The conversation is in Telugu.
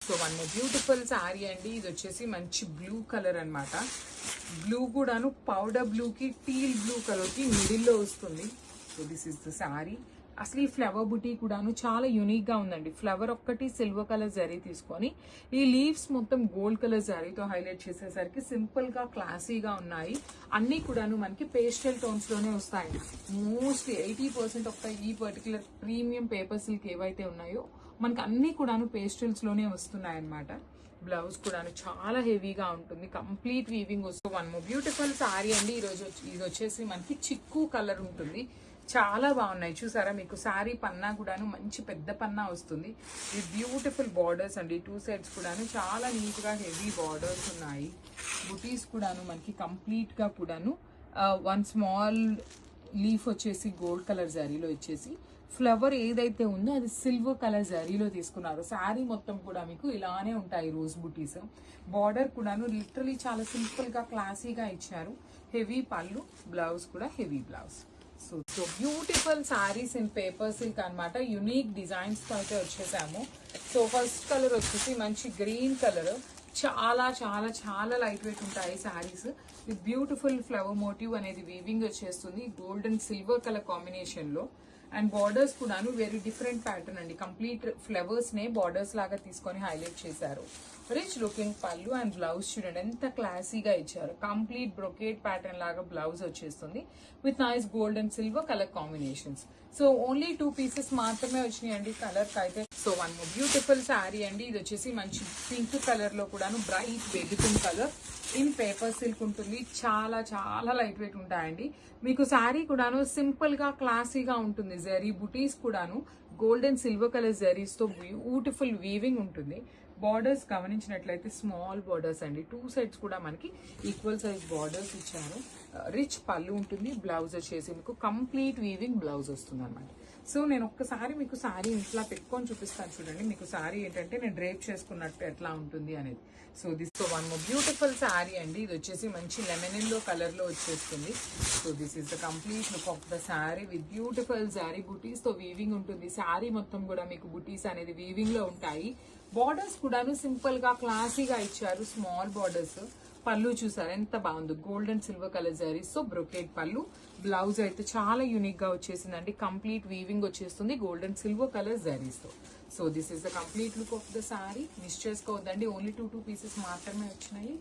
సో వన్ బ్యూటిఫుల్ శారీ అండి. ఇది వచ్చేసి మంచి బ్లూ కలర్ అన్నమాట. బ్లూ కూడాను పౌడర్ బ్లూ కి టీల్ బ్లూ కలర్ కి మిడిల్ లో వస్తుంది. So this is the sari. అసలు ఈ ఫ్లవర్ బుటీ కూడాను చాలా యూనిక్ గా ఉందండి. ఫ్లవర్ ఒక్కటి సిల్వర్ కలర్ జరీ తీసుకొని ఈ లీవ్స్ మొత్తం గోల్డ్ కలర్ జరీతో హైలైట్ చేసేసరికి సింపుల్ గా క్లాసీగా ఉన్నాయి. అన్ని కూడాను మనకి పేస్టల్ టోన్స్ లోనే వస్తాయి. మోస్ట్లీ 80% ఆఫ్ ఈ పర్టికులర్ ప్రీమియం పేపర్ సిల్క్ ఏవైతే ఉన్నాయో మనకి అన్ని కూడాను పేస్టల్స్ లోనే వస్తున్నాయి అన్నమాట. బ్లౌజ్ కూడాను చాలా హెవీగా ఉంటుంది. కంప్లీట్ వీవింగ్ వస్తుంది. వన్ మోర్ బ్యూటిఫుల్ శారీ అండి. ఇది వచ్చేసి మనకి చిక్కు కలర్ ఉంటుంది. చాలా బాగున్నాయి చూసారా. మీకు శారీ పన్నా కూడాను మంచి పెద్ద పన్నా వస్తుంది. ఈ బ్యూటిఫుల్ బార్డర్స్ అండి. టూ సైడ్స్ కూడాను చాలా నీట్ గా హెవీ బార్డర్స్ ఉన్నాయి. బుటీస్ కూడాను మనకి కంప్లీట్ గా కూడాను వన్ స్మాల్ లీఫ్ వచ్చేసి గోల్డ్ కలర్ జరీలో ఇచ్చేసి ఫ్లవర్ ఏదైతే ఉందో అది సిల్వర్ కలర్ జరీలో తీసుకున్నారు. శారీ మొత్తం కూడా మీకు ఇలానే ఉంటాయి రోజ్ బుటీస్. బార్డర్ కూడాను లిటరలీ చాలా సింపుల్ గా క్లాసీగా ఇచ్చారు. హెవీ పళ్ళు, బ్లౌజ్ కూడా heavy blouse. So beautiful saris in paper silk అనమాట. యునిక్ డిజైన్స్ తో అయితే వచ్చేసాము. సో ఫస్ట్ కలర్ వచ్చేసి మంచి గ్రీన్ కలర్. చాలా చాలా చాలా లైట్ వెయిట్ ఉంటాయి saris. With beautiful flower motive అనేది వీవింగ్ వచ్చేస్తుంది gold and silver colour combination లో. అండ్ బార్డర్స్ కూడాను వెరీ డిఫరెంట్ ప్యాటర్న్ అండి. కంప్లీట్ ఫ్లవర్స్ నే బార్డర్స్ లాగా తీసుకొని హైలైట్ చేశారు. రిచ్ లుకింగ్ పళ్ళు అండ్ బ్లౌజ్ చూడండి ఎంత క్లాసీగా ఇచ్చారు. కంప్లీట్ బ్రొకేట్ ప్యాటర్న్ లాగా బ్లౌజ్ వచ్చేస్తుంది with nice gold and silver colour combinations. So only 2 pieces మాత్రమే వచ్చినాయండి కలర్ అయితే. So one more beautiful sari అండి. ఇది వచ్చేసి మంచి పింక్ కలర్ లో కూడాను bright baby pink colour in paper silk ఉంటుంది. చాలా చాలా లైట్ వెయిట్ ఉంటాయండి. మీకు శారీ కూడాను సింపుల్ గా క్లాసీగా ఉంటుంది. జరీ బుటీస్ కూడాను gold and silver colour zaris తో బ్యూటిఫుల్ వీవింగ్ ఉంటుంది. బార్డర్స్ గమనించినట్లయితే స్మాల్ బార్డర్స్ అండి. టూ సైడ్స్ కూడా మనకి ఈక్వల్ సైజ్ బార్డర్స్ ఇచ్చారు. రిచ్ పళ్ళు ఉంటుంది. బ్లౌజ్ వచ్చేసి మీకు కంప్లీట్ వీవింగ్ బ్లౌజ్ వస్తుంది అనమాట. సో నేను ఒక్కసారి మీకు శారీ ఇంట్లో పెట్టుకొని చూపిస్తాను చూడండి. మీకు శారీ ఏంటంటే నేను డ్రేప్ చేసుకున్నట్టు ఎట్లా ఉంటుంది అనేది. So this one more beautiful sari అండి. ఇది వచ్చేసి మంచి లెమన్ ఎల్లో కలర్ లో వచ్చేస్తుంది. So this is the complete look of the sari with beautiful sari బుటీస్ తో వీవింగ్ ఉంటుంది. శారీ మొత్తం కూడా మీకు బుటీస్ అనేది వీవింగ్ లో ఉంటాయి. బార్డర్స్ కూడాను సింపుల్ గా క్లాసీగా ఇచ్చారు. Small borders. పళ్ళు చూసారు ఎంత బాగుంది. Gold and silver colour zaris తో బ్రొకేట్ పళ్ళు. బ్లౌజ్ అయితే చాలా యూనిక్ గా వచ్చేసిందండి. కంప్లీట్ వీవింగ్ వచ్చేస్తుంది gold and silver colour zaris తో. So this is the complete look of the sari. Miss చేసుకోవద్దండి. ఓన్లీ 2 పీసెస్ మాత్రమే వచ్చినాయి.